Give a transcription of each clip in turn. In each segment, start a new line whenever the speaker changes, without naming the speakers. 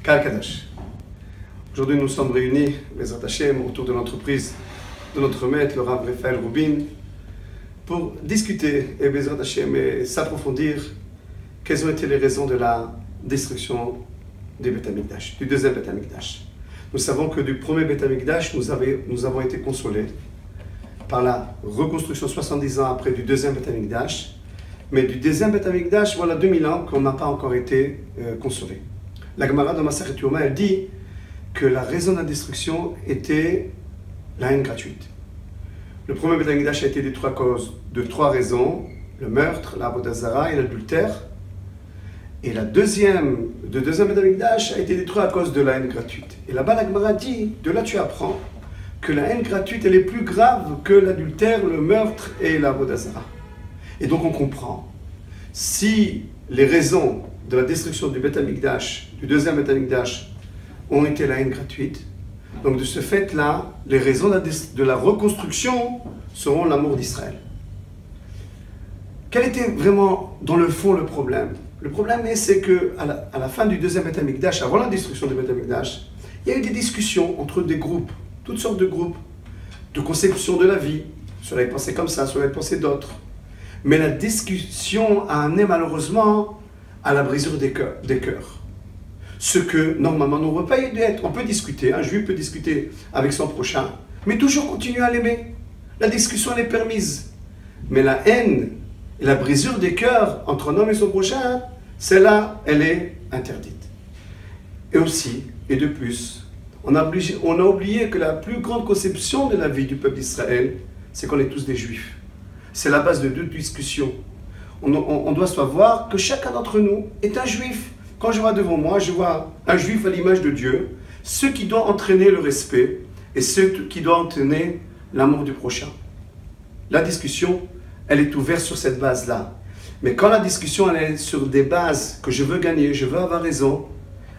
Kal Kadash. Aujourd'hui, nous sommes réunis, Bezrat Hashem, autour de l'entreprise de notre maître, le Rav Raphaël Rubin, pour discuter et Bezrat Hashem et s'approfondir quelles ont été les raisons de la destruction du Beth Amikdash, du deuxième Beth Amikdash. Nous savons que du premier Beth Amikdash, nous avons été consolés par la reconstruction 70 ans après du deuxième Beth Amikdash, mais du deuxième Beth Amikdash, voilà 2000 ans qu'on n'a pas encore été consolés. La Gemara de Masechet Yoma, elle dit que la raison de la destruction était la haine gratuite. Le premier Beth Amikdash a été détruit à cause de trois raisons: le meurtre, l'Avodat Zara et l'adultère. Et le deuxième Beth Amikdash a été détruit à cause de la haine gratuite. Et là-bas, la Gemara dit, de là tu apprends que la haine gratuite, elle est plus grave que l'adultère, le meurtre et l'Avodat Zara. Et donc on comprend, si les raisons de la destruction du Beth Amikdash, du deuxième Beth Amikdash, ont été la haine gratuite, donc de ce fait-là, les raisons de la reconstruction seront l'amour d'Israël. Quel était vraiment, dans le fond, le problème? Le problème, c'est qu'à la fin du deuxième Beth Amikdash, avant la destruction du Beth Amikdash, il y a eu des discussions entre des groupes, toutes sortes de groupes, de conception de la vie. Cela est pensé comme ça, cela est pensé d'autres. Mais la discussion a amené malheureusement à la brisure des cœurs. Ce que normalement n'aurait pas dû être. On peut discuter, un juif peut discuter avec son prochain, mais toujours continuer à l'aimer. La discussion elle est permise. Mais la haine et la brisure des cœurs entre un homme et son prochain, celle-là, elle est interdite. Et aussi, et de plus, on a oublié que la plus grande conception de la vie du peuple d'Israël, c'est qu'on est tous des juifs. C'est la base de deux discussions. On doit savoir que chacun d'entre nous est un juif. Quand je vois devant moi, je vois un juif à l'image de Dieu, ce qui doit entraîner le respect et ce qui doit entraîner l'amour du prochain. La discussion, elle est ouverte sur cette base-là. Mais quand la discussion elle est sur des bases que je veux gagner, je veux avoir raison,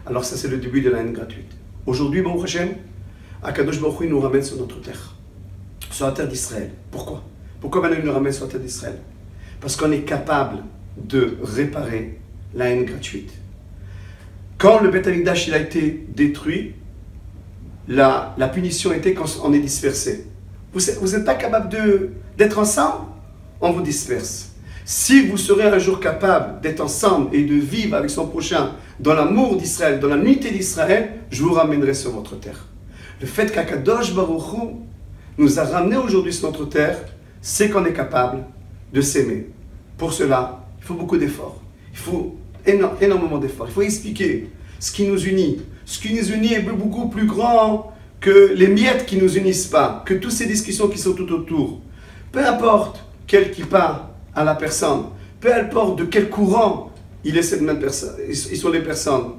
alors ça c'est le début de la haine gratuite. Aujourd'hui, Baruch Hashem, Akadosh Baruch Hu nous ramène sur notre terre, sur la terre d'Israël. Pourquoi? Pourquoi maintenant il nous ramène sur la terre d'Israël? Parce qu'on est capable de réparer la haine gratuite. Quand le Beth Amikdash il a été détruit, la punition était quand on est dispersé. Vous n'êtes pas capable d'être ensemble, on vous disperse. Si vous serez un jour capable d'être ensemble et de vivre avec son prochain dans l'amour d'Israël, dans la unité d'Israël, je vous ramènerai sur votre terre. Le fait qu'Akadosh Baruch Hu nous a ramenés aujourd'hui sur notre terre, c'est qu'on est capable de s'aimer. Pour cela, il faut beaucoup d'efforts. Il faut énormément d'efforts. Il faut expliquer ce qui nous unit. Ce qui nous unit est beaucoup plus grand que les miettes qui ne nous unissent pas, que toutes ces discussions qui sont tout autour. Peu importe quel kippa à la personne, peu importe de quel courant il est cette même personne, ils sont les personnes.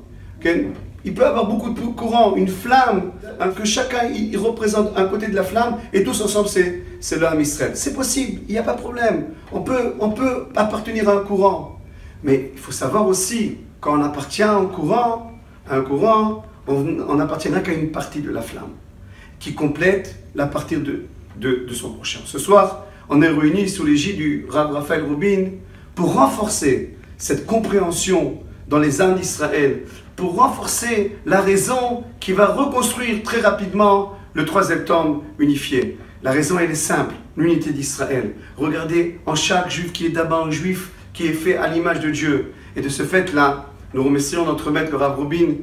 Il peut y avoir beaucoup de courants, une flamme, que chacun il représente un côté de la flamme et tous ensemble c'est le Ham Israël. C'est possible, il n'y a pas de problème. On peut appartenir à un courant. Mais il faut savoir aussi, quand on appartient à un courant, on n'appartient qu'à une partie de la flamme, qui complète la partie de son prochain. Ce soir, on est réunis sous l'égide du Rav Raphaël Rubin pour renforcer cette compréhension dans les âmes d'Israël, pour renforcer la raison qui va reconstruire très rapidement le troisième temple unifié. La raison, elle est simple, l'unité d'Israël. Regardez en chaque juif qui est d'abord un juif qui est fait à l'image de Dieu. Et de ce fait-là, nous remercions notre maître, le Rav Rubin,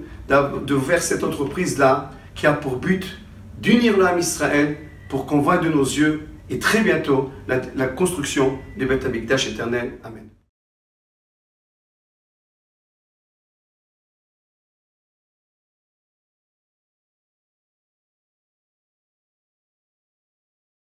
d'ouvrir cette entreprise-là qui a pour but d'unir l'âme Israël pour qu'on voie de nos yeux et très bientôt la construction du Beth Amikdash éternel. Amen.